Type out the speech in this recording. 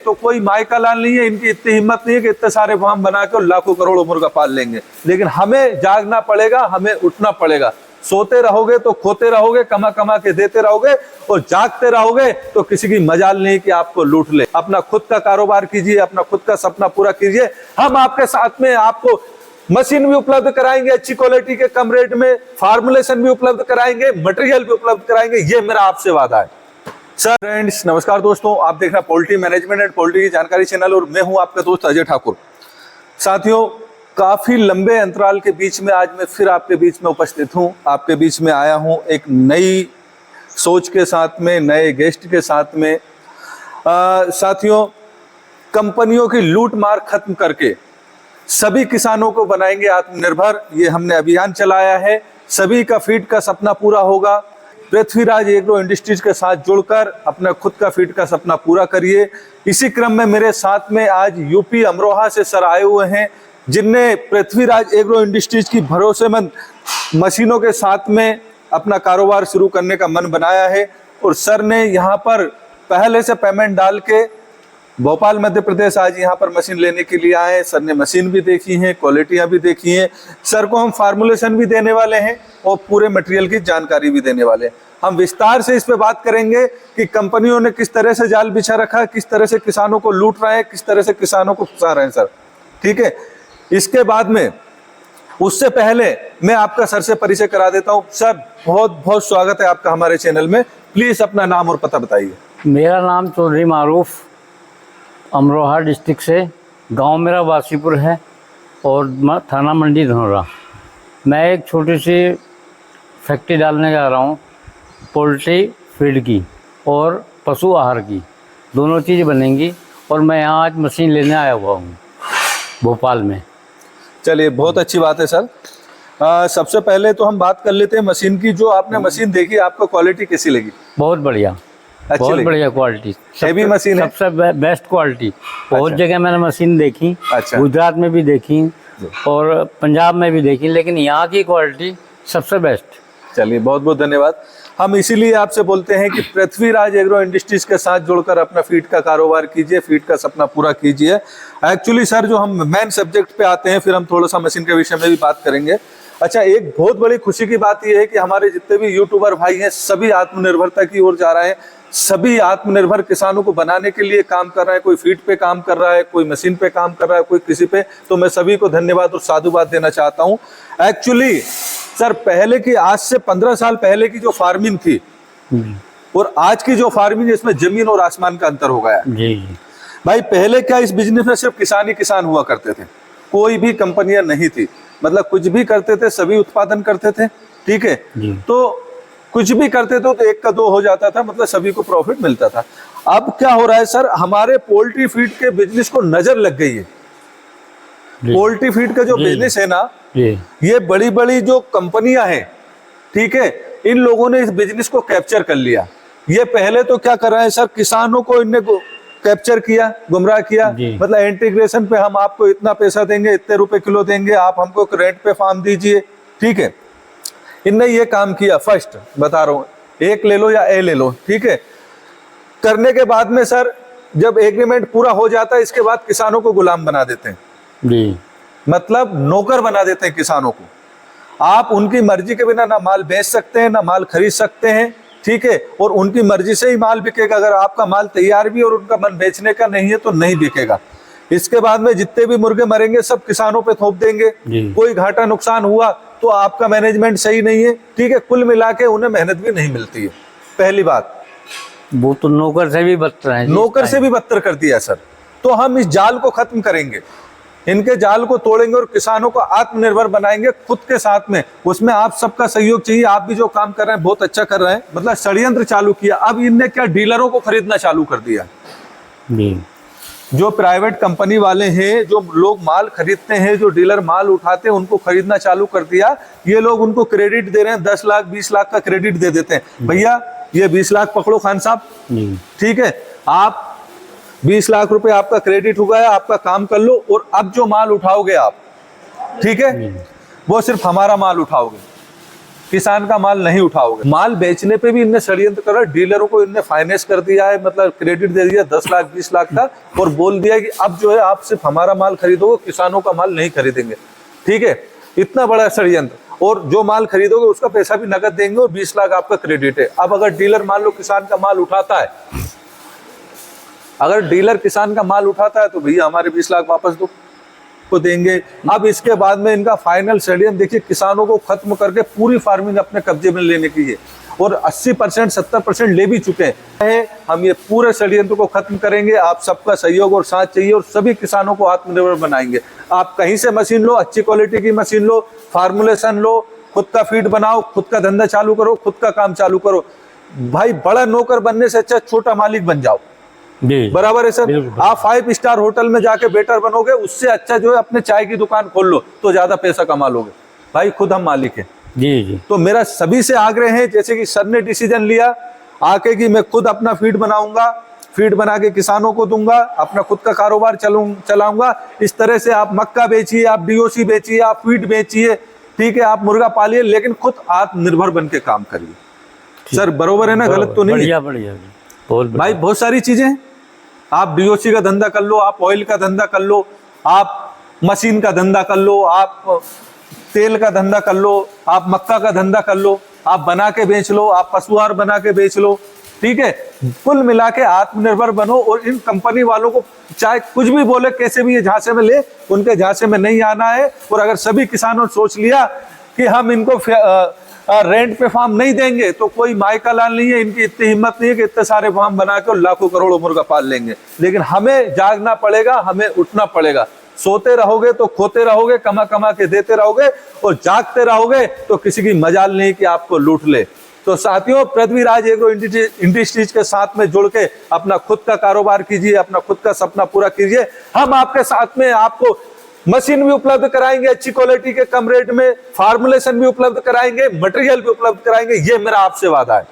तो कोई माइका लाल नहीं है, इनकी इतनी हिम्मत नहीं है कि इतने सारे फार्म बना के लाखों करोड़ों मुर्गा पाल लेंगे। लेकिन हमें जागना पड़ेगा, हमें उठना पड़ेगा। सोते रहोगे तो खोते रहोगे, कमा कमा के देते रहोगे, और जागते रहोगे तो किसी की मजाल नहीं कि आपको लूट ले। अपना खुद का कारोबार कीजिए, अपना खुद का सपना पूरा कीजिए। हम आपके साथ में आपको मशीन भी उपलब्ध कराएंगे अच्छी क्वालिटी के, कम रेट में, फार्मुलेशन भी उपलब्ध कराएंगे, मटेरियल भी उपलब्ध कराएंगे। ये मेरा आपसे वादा है। सर फ्रेंड्स, नमस्कार दोस्तों, आप देख रहे हैं पोल्ट्री मैनेजमेंट एंड पोल्ट्री की जानकारी चैनल, और मैं हूं आपका दोस्त अजय ठाकुर। साथियों, काफी लंबे अंतराल के बीच में आज मैं फिर आपके बीच में उपस्थित हूं, आपके बीच में आया हूं एक नई सोच के साथ में, नए गेस्ट के साथ में। साथियों, कंपनियों की लूट मार खत्म करके सभी किसानों को बनाएंगे आत्मनिर्भर। ये हमने अभियान चलाया है। सभी का फीड का सपना पूरा होगा। पृथ्वीराज एग्रो इंडस्ट्रीज के साथ जुड़कर अपना खुद का फीड का सपना पूरा करिए। इसी क्रम में मेरे साथ में आज यूपी अमरोहा से सर आए हुए हैं, जिनने पृथ्वीराज एग्रो इंडस्ट्रीज की भरोसेमंद मशीनों के साथ में अपना कारोबार शुरू करने का मन बनाया है। और सर ने यहाँ पर पहले से पेमेंट डाल के भोपाल मध्य प्रदेश आज यहाँ पर मशीन लेने के लिए आए हैं। सर ने मशीन भी देखी है, क्वालिटियाँ भी देखी हैं। सर को हम फार्मुलेशन भी देने वाले हैं और पूरे मटेरियल की जानकारी भी देने वाले हैं। हम विस्तार से इस पे बात करेंगे कि कंपनियों ने किस तरह से जाल बिछा रखा है, किस तरह से किसानों को लूट रहे हैं, किस तरह से किसानों को फंसा रहे हैं सर। ठीक है, इसके बाद में, उससे पहले मैं आपका सर से परिचय करा देता हूँ। सर, बहुत बहुत स्वागत है आपका हमारे चैनल में। प्लीज अपना नाम और पता बताइए। मेरा नाम चौधरी मारूफ, अमरोहा डिस्ट्रिक्ट से, गांव मेरा वासीपुर है और थाना मंडी धनौरा। मैं एक छोटी सी फैक्ट्री डालने जा रहा हूँ, पोल्ट्री फीड की और पशु आहार की, दोनों चीज़ बनेंगी। और मैं यहाँ आज मशीन लेने आया हुआ हूँ भोपाल में। चलिए, बहुत अच्छी बात है सर। सबसे पहले तो हम बात कर लेते हैं मशीन की। जो आपने मशीन देखी, आपको क्वालिटी कैसी लगी? बहुत बढ़िया, बहुत बढ़िया क्वालिटी, हेवी मशीन है, सबसे बेस्ट क्वालिटी। बहुत जगह मैंने मशीन देखी, अच्छा, गुजरात में भी देखी और पंजाब में भी देखी, लेकिन यहाँ की क्वालिटी सबसे बेस्ट। चलिए, बहुत बहुत धन्यवाद। हम इसीलिए आपसे बोलते हैं कि पृथ्वीराज एग्रो इंडस्ट्रीज के साथ जुड़कर अपना फीड का कारोबार कीजिए, फीड का सपना पूरा कीजिए। एक्चुअली सर, जो हम मेन सब्जेक्ट पे आते हैं, फिर हम थोड़ा सा मशीन के विषय में भी बात करेंगे। अच्छा, एक बहुत बड़ी खुशी की बात यह है कि हमारे जितने भी यूट्यूबर भाई हैं, सभी आत्मनिर्भरता की ओर जा रहे हैं। सभी आत्मनिर्भर किसानों को बनाने के लिए काम कर रहा है। कोई फीड पे काम कर रहा है, कोई मशीन पे काम कर रहा है, कोई किसी पे। तो मैं सभी को धन्यवाद और साधुवाद देना चाहता हूँ। एक्चुअली सर, पहले की, आज से 15 साल पहले की जो फार्मिंग थी और आज की जो फार्मिंग, इसमें जमीन और आसमान का अंतर हो गया जी भाई। पहले क्या, इस बिजनेस में सिर्फ किसान ही किसान हुआ करते थे, कोई भी कंपनियां नहीं थी। मतलब कुछ भी करते थे, सभी उत्पादन करते थे। ठीक है, तो कुछ भी करते थे तो एक का दो हो जाता था, मतलब सभी को प्रॉफिट मिलता था। अब क्या हो रहा है सर, हमारे पोल्ट्री फीड के बिजनेस को नजर लग गई है। पोल्ट्री फीड का जो बिजनेस है ना, ये बड़ी बड़ी जो कंपनियां हैं, ठीक है, इन लोगों ने इस बिजनेस को कैप्चर कर लिया। ये पहले तो क्या कर रहे हैं सर, किसानों को इनने कैप्चर किया, गुमराह किया। मतलब इंटीग्रेशन पे हम आपको इतना पैसा देंगे, इतने रुपए किलो देंगे, आप हमको रेंट पे फार्म दीजिए। ठीक है, इनने ये काम किया। फर्स्ट बता रहा हूँ, एक ले लो या ए ले लो, ठीक है। करने के बाद में सर, जब एग्रीमेंट पूरा हो जाता है, इसके बाद किसानों को गुलाम बना देते हैं जी। मतलब नौकर बना देते हैं किसानों को। आप उनकी मर्जी के बिना ना माल बेच सकते हैं, ना माल खरीद सकते हैं। ठीक है, और उनकी मर्जी से ही माल बिकेगा। अगर आपका माल तैयार भी और उनका मन बेचने का नहीं है तो नहीं बिकेगा। इसके बाद में जितने भी मुर्गे मरेंगे सब किसानों पे थोप देंगे। कोई घाटा नुकसान हुआ तो आपका मैनेजमेंट सही नहीं है। ठीक है, कुल मिला के उन्हें मेहनत भी नहीं मिलती है। पहली बात, वो तो नौकर से भी बदतर है, नौकर से भी बदतर कर दिया सर। तो हम इस जाल को खत्म करेंगे, इनके जाल को तोड़ेंगे और किसानों को आत्मनिर्भर बनाएंगे खुद के साथ में। उसमें आप सबका सहयोग चाहिए। आप भी जो काम कर रहे हैं बहुत अच्छा कर रहे हैं। मतलब षड्यंत्र चालू किया। अब इनने क्या, डीलरों को खरीदना चालू कर दिया। जो प्राइवेट कंपनी वाले हैं, जो लोग माल खरीदते हैं, जो डीलर माल उठाते हैं, उनको खरीदना चालू कर दिया। ये लोग उनको क्रेडिट दे रहे हैं, 10 लाख 20 लाख का क्रेडिट दे देते हैं। भैया ये 20 लाख पकड़ो खान साहब, ठीक है, आप 20 लाख रुपए आपका क्रेडिट हुआ है, आपका काम कर लो। और अब जो माल उठाओगे आप, ठीक है, वो सिर्फ हमारा माल उठाओगे। किसान का माल नहीं उठाओगे। माल बेचने पे भी इनने षड्यंत्र करा, डीलरों को इनने फाइनेंस कर दिया है, मतलब क्रेडिट दे दिया 10 लाख 20 लाख का, और बोल दिया कि अब जो है आप सिर्फ हमारा माल खरीदोगे, किसानों का माल नहीं खरीदेंगे। ठीक है, इतना बड़ा षड्यंत्र। और जो माल खरीदोगे उसका पैसा भी नकद देंगे और 20 लाख आपका क्रेडिट है। अब अगर डीलर मान लो किसान का माल उठाता है, अगर डीलर किसान का माल उठाता है तो भैया हमारे 20 लाख वापस दो को देंगे। अब इसके बाद में इनका फाइनल षड्यंत्र देखिए, किसानों को खत्म करके पूरी फार्मिंग अपने कब्जे में लेने की है, और 80% 70% ले भी चुके हैं। हम ये पूरे षड्यंत्र को खत्म करेंगे, आप सबका सहयोग और साथ चाहिए, और सभी किसानों को आत्मनिर्भर बनाएंगे। आप कहीं से मशीन लो, अच्छी क्वालिटी की मशीन लो, फार्मुलेशन लो, खुद का फीड बनाओ, खुद का धंधा चालू करो, खुद का काम चालू करो। भाई बड़ा नौकर बनने से अच्छा छोटा मालिक बन जाओ। बराबर है सर। आप 5 स्टार होटल में जाके वेटर बनोगे, उससे अच्छा जो है अपने चाय की दुकान खोल लो तो ज्यादा पैसा कमा लोगे। भाई खुद हम मालिक हैं। जी। तो मेरा सभी से आग्रह है, जैसे कि सर ने डिसीजन लिया आके कि मैं खुद अपना फीड बनाऊंगा, फीड बना के किसानों को दूंगा, अपना खुद का कारोबार चलाऊंगा। इस तरह से आप मक्का बेचिए, आप डीओसी बेचिए, आप फीड बेचिए, ठीक है, आप मुर्गा पालिए, लेकिन खुद आत्मनिर्भर बन के काम करिए। सर बरोबर है ना? गलत तो नहीं? बढ़िया। भाई बहुत सारी चीजें, आप डीओसी का धंधा कर लो, आप ऑयल का धंधा कर लो, आप मशीन का धंधा कर लो, आप तेल का धंधा कर लो, आप मक्का का धंधा कर लो, आप बना के बेच लो, आप पशुआहार बना के बेच लो। ठीक है, कुल मिला के आत्मनिर्भर बनो। और इन कंपनी वालों को चाहे कुछ भी बोले, कैसे भी ये झांसे में ले, उनके झांसे में नहीं आना है। और अगर सभी किसानों ने सोच लिया कि हम इनको रेंट पे फार्म नहीं देंगे, तो कोई मायका लाल नहीं है, इनकी इतनी हिम्मत नहीं है कि इतने सारे फार्म बना के लाखों करोड़ों मुर्गा पाल लेंगे। लेकिन हमें जागना पड़ेगा, हमें उठना पड़ेगा। सोते रहोगे तो खोते रहोगे, कमा कमा के देते रहोगे, और जागते रहोगे तो किसी की मजाल नहीं कि आपको लूट ले। तो साथियों, पृथ्वीराज एग्रो इंडस्ट्रीज के साथ में जुड़ के अपना खुद का कारोबार कीजिए, अपना खुद का सपना पूरा कीजिए। हम आपके साथ में आपको मशीन भी उपलब्ध कराएंगे अच्छी क्वालिटी के, कम रेट में, फार्मुलेशन भी उपलब्ध कराएंगे, मटेरियल भी उपलब्ध कराएंगे। ये मेरा आपसे वादा है।